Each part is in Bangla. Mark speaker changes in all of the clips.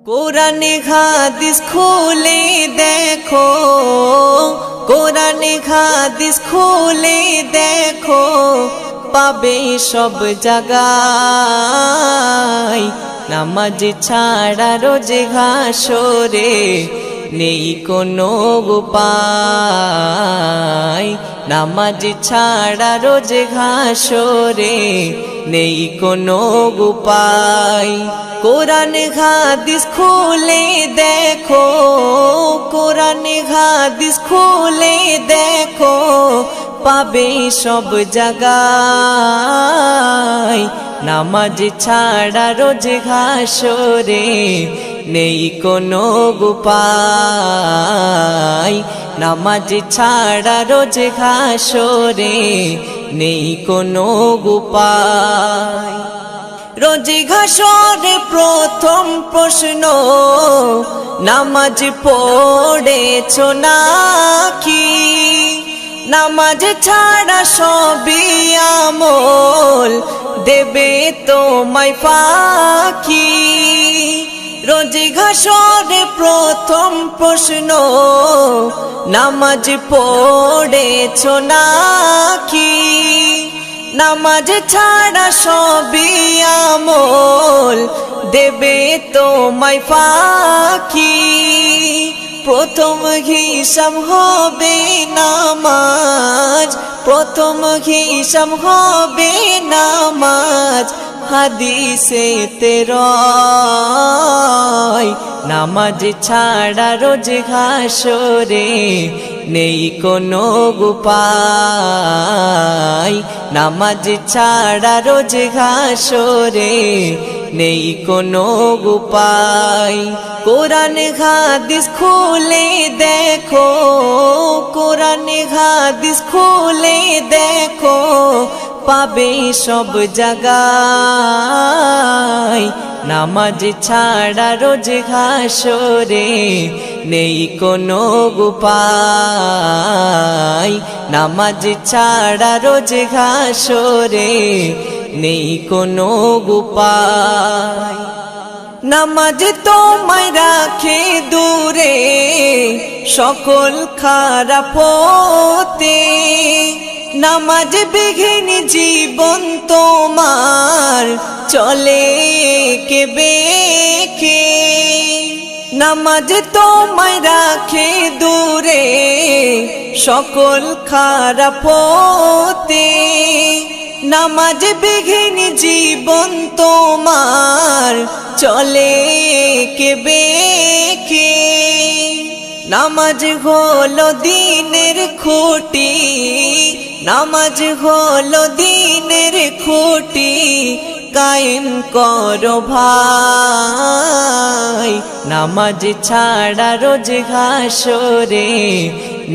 Speaker 1: কোরআনে হাদিস খুলে দেখো, কোরআনে হাদিস খুলে দেখো, পাবে সব জায়গায়। নামাজ ছাড়া রোজে হাসরে নেই কোনো উপায়। নামাজ ছাড়া রোজে হাসরে নেই কোনো উপায়। কোরআন হাদিস খুলে দেখো, কোরআন হাদিস খুলে দেখো, পাবে সব জায়গায়। নামাজ ছাড়া রোজ হাসরে নেই কোনো উপায়। নামাজ ছাড়া রোজ হাসরে নেই কোনো উপায়। রোজ হাসরে প্রথম প্রশ্ন, নামাজ পড়েছো নাকি? নামাজ ছাড়া সবই আমল দেবে তোমায় ফাঁকি। রোজ হাসরে প্রথম প্রশ্ন, নামাজ পড়েছো নাকি? নামাজ ছাড়া সবই আমল দেবে তোমায় ফাঁকি। প্রথম হিসাব হবে নামাজ, প্রথম হিসাব হবে নামাজ। হাদিসেতে রয় নামাজ ছাড়া রোজ হাসরে নেই কোনো উপায়। নামাজ ছাড়া রোজ হাসরে নেই কোনো উপায়। কোরআন হাদিস খুলে দেখো, কোরআন হাদিস খুলে দেখো, পাবে সব জায়গায়। নামাজ ছাড়া রোজ হাসরে নেই কোনো উপায়। নামাজ ছাড়া রোজ হাসরে নেই কোনো উপায়। নামাজ তোমায় রাখে দূরে সকল খারাপ হতে। নামাজ বিঘিন জীবন তোমার চলে কে বেঁকে। নামাজ তোমায় রাখে দূরে সকল খারাপ হতে। নামাজ বিঘিন জীবন তোমার চলে কে বেঁকে। নামাজ হলো দিনের খুঁটি, নামাজ হলো দিনের খুঁটি। কায়েম করো ভাই, নামাজ ছাড়া রোজ হাসরে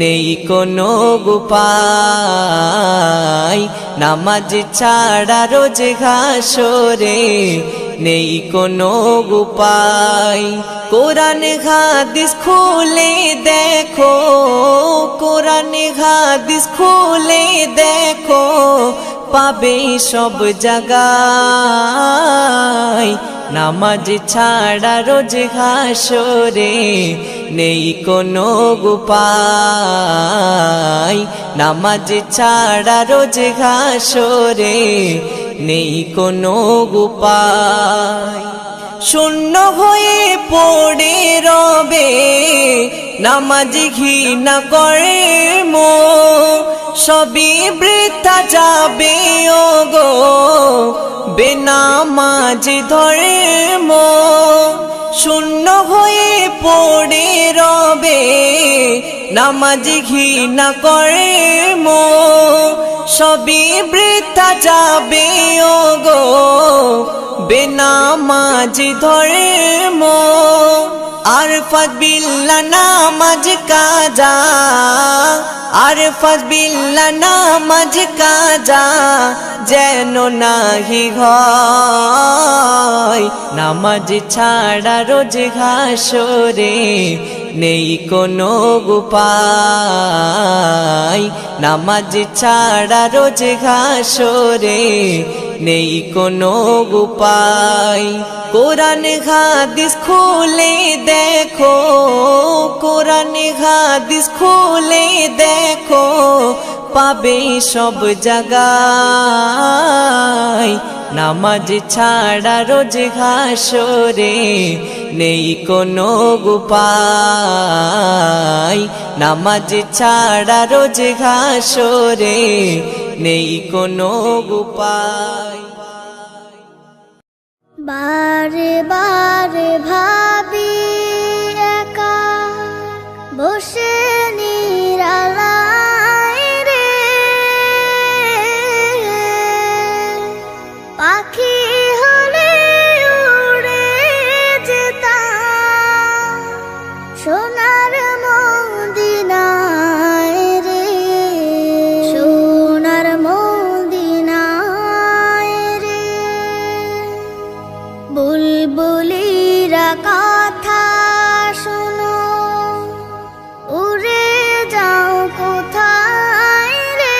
Speaker 1: নেই কোনো উপায়। নামাজ ছাড়া রোজ হাসরে নেই কোনো উপায়। কোরআন হাদিস খুলে দেখো, কোরআন হাদিস খুলে দেখো, পাবে সব জায়গায়। নামাজ ছাড়া রোজ হাসরে নেই কোনো উপায়। নামাজ ছাড়া রোজ হাসরে নেই কোনো উপায়। শূন্য হয়ে পড়ে রবে নামাজ ঘৃণা করে মন। সবই বৃথা যাবে ওগো বেনামাজ ধর্ম। শূন্য হয়ে পড়ে রবে নামাজ ঘৃণা করে মন। সবই বৃথা যাবে ওগো বেনামাজ ধর্ম। আরফাত বিল্লাহ নামাজ কাজা, আরফাত বিল্লাহ নামাজ কাজা যেন নাহি হয়। নামাজ ছাড়া রোজ হাসরে নেই কোনো উপায়। নামাজ ছাড়া রোজ হাসরে নেই কোনো উপায়। কোরআন হাদিস খুলে দেখো, কোরআন হাদিস খুলে দেখো, পাবে সব জায়গায়। নামাজ ছাড়া রোজ হাসরে নেই কোনো উপায়। নামাজ ছাড়া রোজ হাসরে নেই কোনো উপায়।
Speaker 2: বারে বারে ভাবি একা বসে নিরালায় রে, পাখি হলে উড়ে যেতাম সোনার মদিনায় রে, সোনার মদিনায় রে। বুলবুলিরা কথা শোনো, উড়ে যাও কোথায় রে,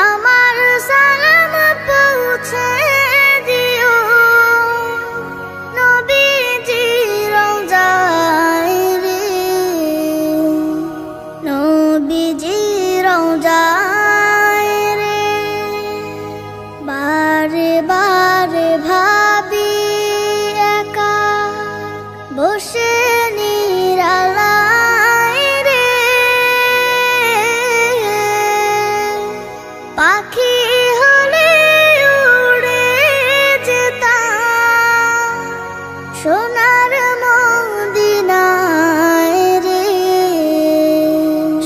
Speaker 2: আমার সালাম পৌঁছে দিও নবীজির রওজায় রে, নবীজির রওজায় রে। বারে বারে ভাবি একা বসে নিরালায় রে, পাখি হলে উড়ে যেতাম সোনার মদিনায় রে,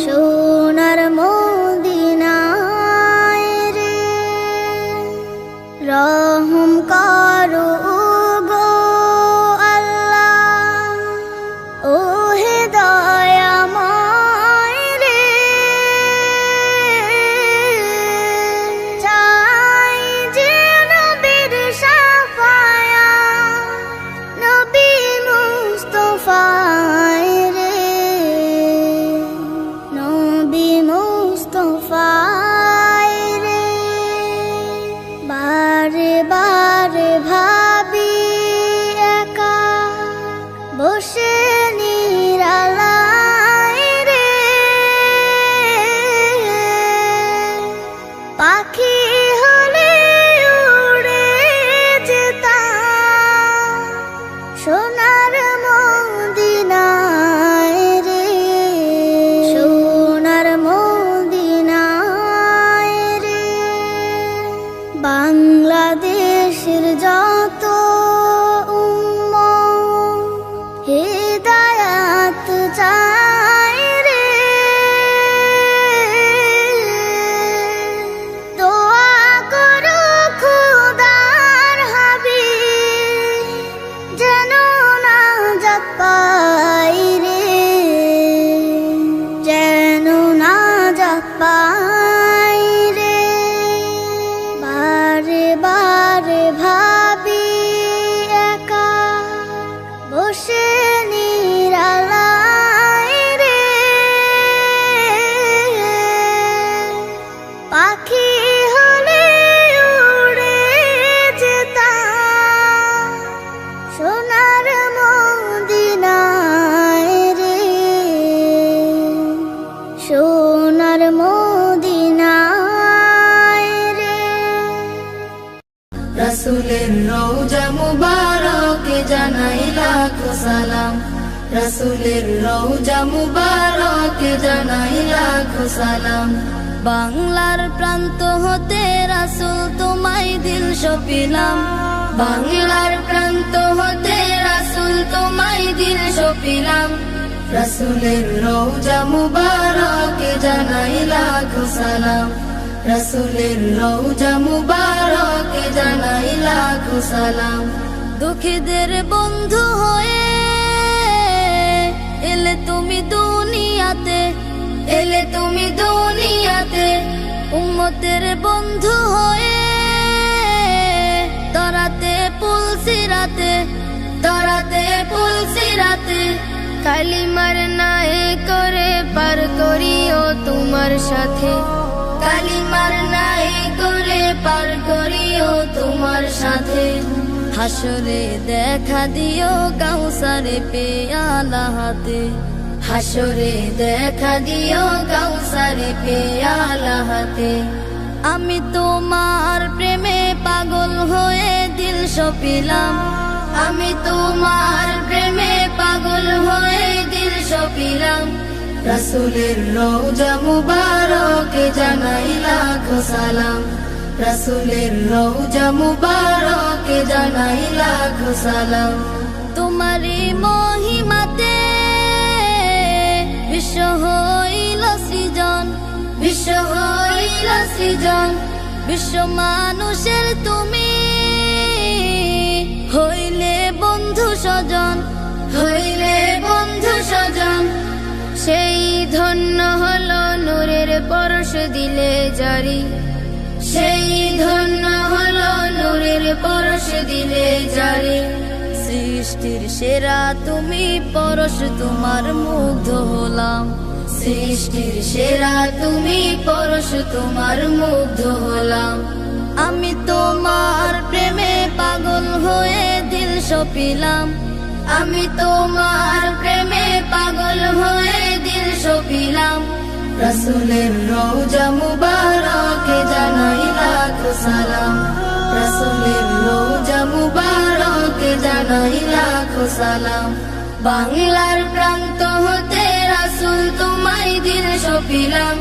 Speaker 2: সোনার মদিনায় রে। রহম করো গো আল্লাহ, ও হে দয়াময় রে, চাই যে নবীর শাফায়াত, নবী মুস্তাফায় রে, নবী মুস্তাফায় রে। বারে বারে ভাবি একা বসে নিরালায় রে, পাখি হলে উড়ে যেতাম সোনার মদিনায় রে, সোনার মদিনায় রে। বাংলাদেশের যত উম্মত হিদায়াত চায় রে, দোয়া করো খোদার হাবিব যেন নাজাত পাই রে, যেন নাজাত পাই রে। বারে বারে ভাবি একা বসে নিরালায় রে, পাখি হলে উড়ে যেতাম সোনার মদিনায় রে, সোনার মদিনায় রে।
Speaker 3: রাসূলের রওজা মুবারকে জানাই লাখো সালাম, রাসূলের রওজা মুবারকে জানাই লাখো সালাম। বাংলার প্রান্ত হতে রাসূল তোমায় দিল সপিলাম, বাংলার প্রান্ত হতে রাসূল তোমায় দিল সপিলাম। রাসূলের রওজা মুবারকে জানাই লাখো সালাম, রাসূলের রওজা মুবারকে জানাই লাখো সালাম। দুঃখীদের বন্ধু হয়ে এলে তুমি দুনিয়াতে, এলে তুমি দুনিয়াতে। উম্মতের বন্ধু হয়ে তরাতে পুলসিরাতে, তরাতে পুলসিরাতে। কালিমার নায়ে করে পার করিও তোমার সাথে, কালিমার নাই করে পার করিও তোমার সাথে। হাসরে দেখা দিও কাউসারে পেয়ালা হাতে, হাসরে দেখা দিও কাউসারে পেয়ালা হাতে। আমি তোমার প্রেমে পাগল হয়ে দিল সপিলাম, আমি তোমার প্রেমে পাগল হয়ে দিল সপিলাম। রাসূলের রওজা মুবারকে জানাই লাখো সালাম, রাসূলের রওজা মুবারকে জানাই লাখো সালাম। তোমারই মহিমাতে বিশ্ব হইল সৃজন, বিশ্ব হইল সৃজন। বিশ্ব মানুষের তুমি হইলে বন্ধু স্বজন, হইলে বন্ধু স্বজন। সেই ধন্য হলো নূরের পরশ দিলে জারি, সেই ধন্য হলো নূরের পরশ দিলে জারি। সৃষ্টির সেরা তুমি পরশ তোমার মুগ্ধ হলাম, সৃষ্টির সেরা তুমি পরশ তোমার মুগ্ধ হলাম। আমি তোমার প্রেমে পাগল হয়ে দিল সপিলাম, আমি তোমার প্রেমে পাগল হয়ে দিল সপিলাম। রাসূলের রওজা মুবারকে জানাই লাখো সালাম, রাসূলের রওজা মুবারকে জানাই লাখো সালাম। বাংলার প্রান্ত হতে রাসূল তোমায় দিল সপিলাম,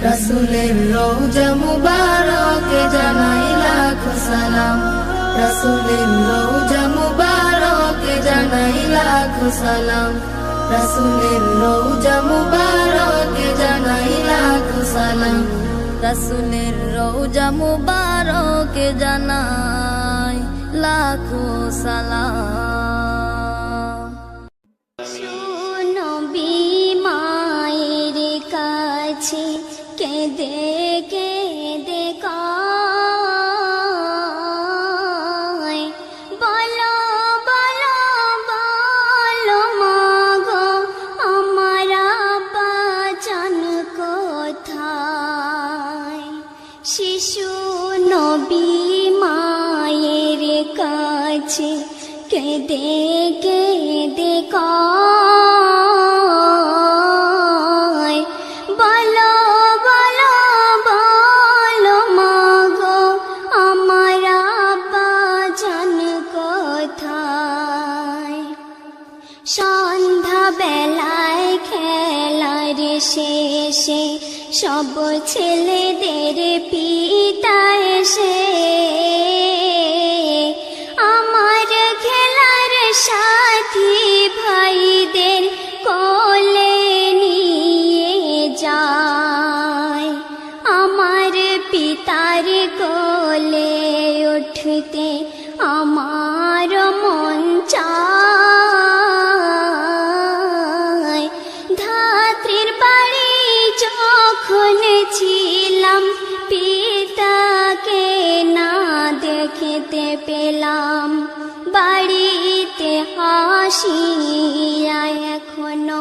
Speaker 3: রাসূলের রওজা মুবারকে জানাই লাখো সালাম, রাসূলের রওজা মুবারকে জানাই লাখো সালাম, রাসূলের রওজা মুবারকে জানাই লাখো সালাম, রাসূলের রওজা মুবারকে জানাই লাখো সালাম।
Speaker 2: নবী মায়ের কাছে কেঁদে কেঁদে কয়, বলো বলো বলো মাগো আমার বাঁচান কোথায়। শিশু নবী মায়ের কাছে কেঁদে কেঁদে কয়, বলো বলো বলো মাগো আমার বাঁচান কোথায়। সন্ধ্যা বেলায় খেলার শেষে সব ছেলেদের পিতা এসে আমার খেলার সাথী ভাইদের কোলে নিয়ে যায়। আমার পিতার কোলে উঠতে আমার মন চায়। ধাত্রীর বাড়ি যখন ছিলাম পিতাকে না দেখতে পেলাম, বাড়িতে হাসিয়া এখনো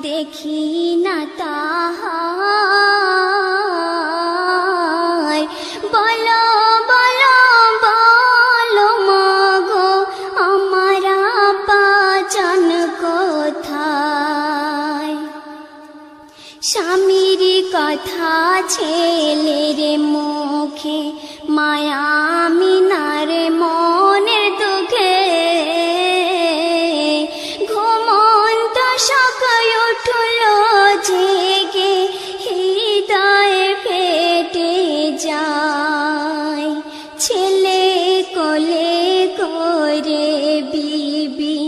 Speaker 2: দেখি না তাহার। বলো বলো বলো মাগো আমার বাঁচান কোথায়। স্বামীর কথা ছেলের মুখে মায়া মিনার মনের দুঃখে ঘুমন্ত সকাল উঠল জেগে হৃদয় ফেটে যায়। ছেলে কোলে করে বিবি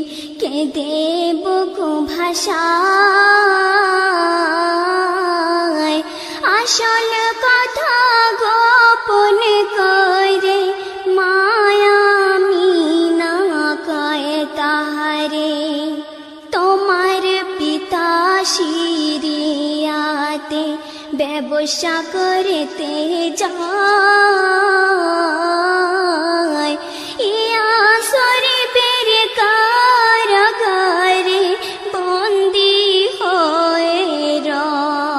Speaker 2: কেঁদে বুকু ভাষায়। আসল কথা গোপন করে মায়া মিনা কয় তাহারে, তোমার পিতা সিরিয়াতে ব্যবসা করতে যায়। ইয়া শরীফের কারাগারে বন্দী হয়ে রয়।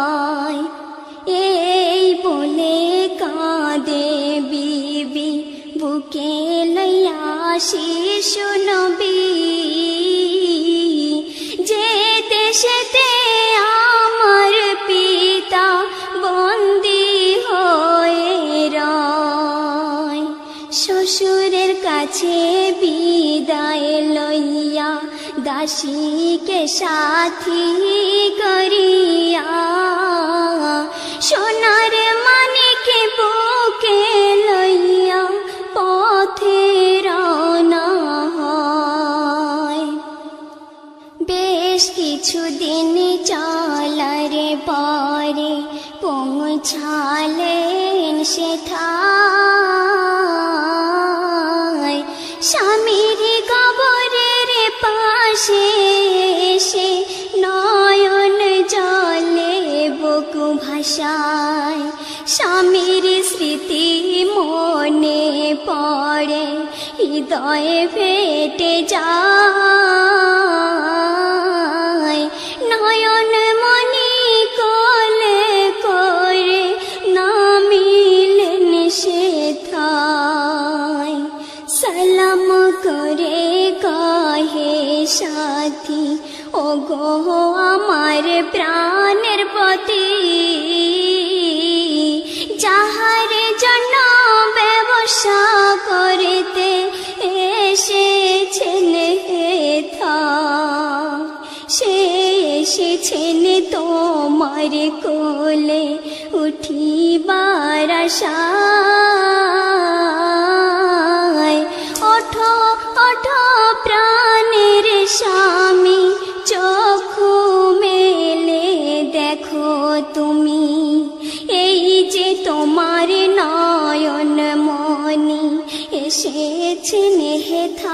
Speaker 2: শিশু নবী, যে দেশেতে আমার পিতা বন্দী হয়ে রয়। শ্বশুরের কাছে বিদায় লইয়া দাসীকে সাথী করিয়া, সোনার মানিকে বুকে লইয়া পথে রওনা হয়। বেশ কিছুদিন চলার পরে পৌঁছালেন সেথায়। স্বামীর কবরের পাশে এসে নয়ন জলে বুক ভাসায়। স্বামীর স্মৃতি মনে পড়ে, হৃদয়ে ফেটে যায়। নয়ন মনি কোলে করে নামিলেন সেথায়। সালাম করে কহে সাথী, ও গো আমার প্রাণের পতি, যাহার জন্য ব্যবসা করিতে এসেছেন হেথায়, সে এসেছেন তোমার কোলে উঠিবার আশায়। ওঠো ওঠো প্রাণের স্বামী, চক্ষু মেলে দেখো তুমি, এই যে তোমার নয়ন মনি এসেছেন হেথায়।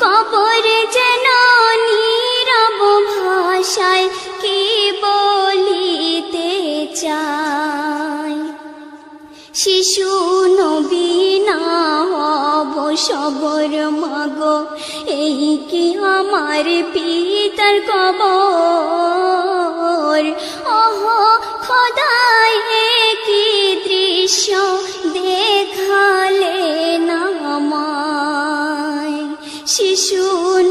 Speaker 2: কবর যেন নীরব ভাষায় কি বলিতে চায়। শিশু নবী না হব সবর মাগো, এই কি আমার পিতার কবর। ওহ খোদাই কি দৃশ্য দেখালে না আমায়। শিশু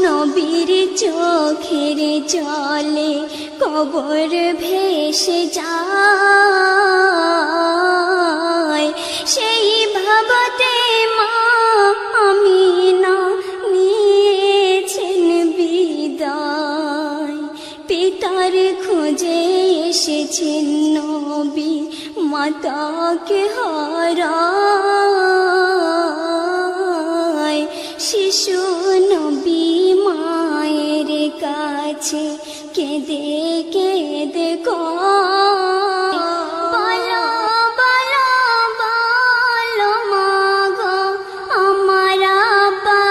Speaker 2: নবীর চোখের জলে কবর ভেসে যায়। সেই ভাবতে মা আমিনা নিয়েছেন বিদায়। পিতার খোঁজে এসেছেন নবী, মাতাকে হারায়। শিশু নবী মায়ের কাছে কেঁদে কেঁদে কয়, বলো বলো বলো মাগো আমার আব্বা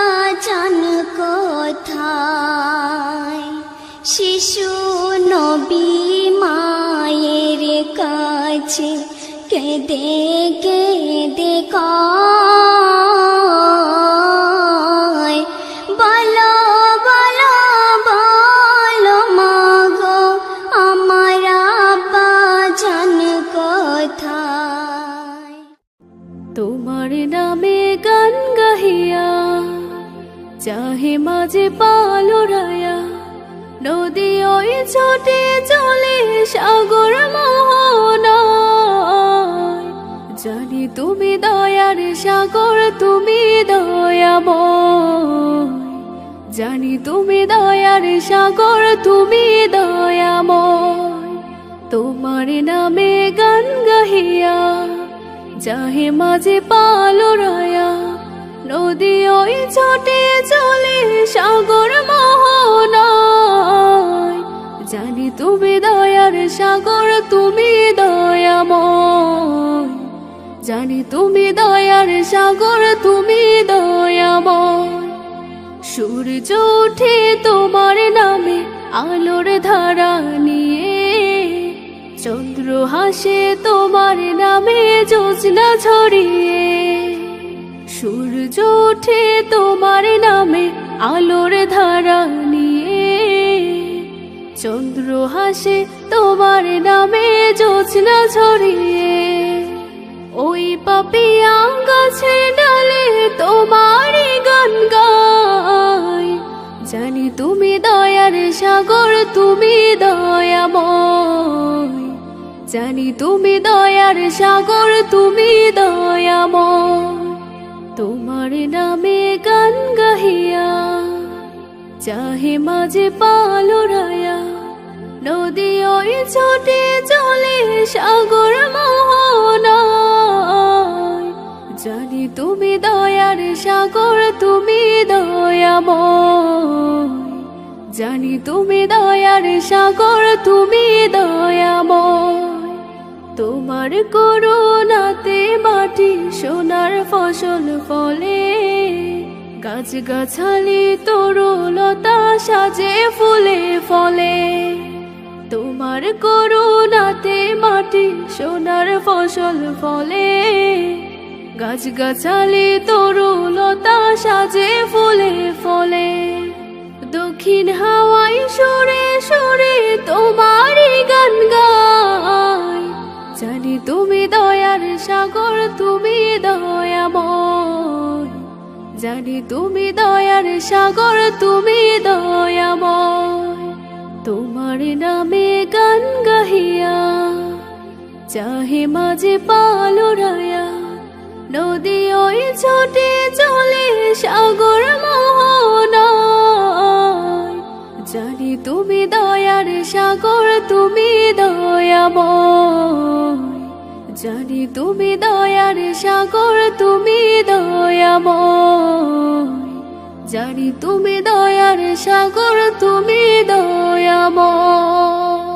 Speaker 2: জান কোথায়। শিশু নবী মায়ের কাছে কেঁদে কেঁদে কয়, বলো বলো বলো মাগো আমার আব্বা জান কোথায়।
Speaker 3: তোমার নামে গান গাহিয়া চাহে মাঝে পালুরায়া, নদী ওই ছোটে চলে সাগর মোহনায়। জানি তুমি দয়ার সাগর, তুমি দয়াময়। জানি তুমি দয়ার সাগর, তুমি দয়াময়। তোমার নামে গান গাহিয়া চাহে মাঝে পালুরায়া, নদী ওই ছোটে চলে সাগর মোহনায়। জানি তুমি দয়ার সাগর, তুমি দয়াময়। জানি তুমি দয়ার সাগর, তুমি দয়াময়। সূর্য ওঠে তোমার নামে আলোর ধারা নিয়ে, চন্দ্র হাসে তোমার নামে জ্যোৎস্না ছড়িয়ে। সূর্য ওঠে তোমার নামে আলোর ধারা নিয়ে, চন্দ্র হাসে তোমার নামে জ্যোৎস্না ছড়িয়ে। ওই পাপিয়া গাছের ডালে তোমারই গান গায়। জানি তুমি দয়ার সাগর, তুমি দয়াময়। জানি তুমি দয়ার সাগর, তুমি দয়াময়। তোমার নামে গান গাহিয়া চাহে মাঝে পালরায়া, নদী ওই ছোটে চলে সাগর মোহনায়। জানি তুমি দয়ার সাগর, তুমি দয়াময়। জানি তুমি দয়ার সাগর, তুমি দয়াময়। তোমার করুণাতে মাটি সোনার ফসল ফলে, গাছ গাছালি তরুলতা সাজে ফুলে ফলে। তোমার করুণাতে মাটি সোনার ফসল ফলে, গাছ গাছালি তরুলতা সাজে ফুলে ফলে। দক্ষিণ হাওয়াই সুরে সুরে তোমারই গান গায়। জানি তুমি দয়ার সাগর, তুমি দয়াময়। জানি তুমি দয়ার সাগর, তুমি দয়াময়। তোমার নামে গান গাহিয়া চাহে মাঝে পালরায়া, নদী ওই ছোটে চলে সাগর মোহনায়। জানি তুমি দয়ার সাগর, তুমি দয়াময়। জানি তুমি দয়ার সাগর, তুমি দয়াময়। জানি তুমি দয়ার সাগর, তুমি দয়াময়।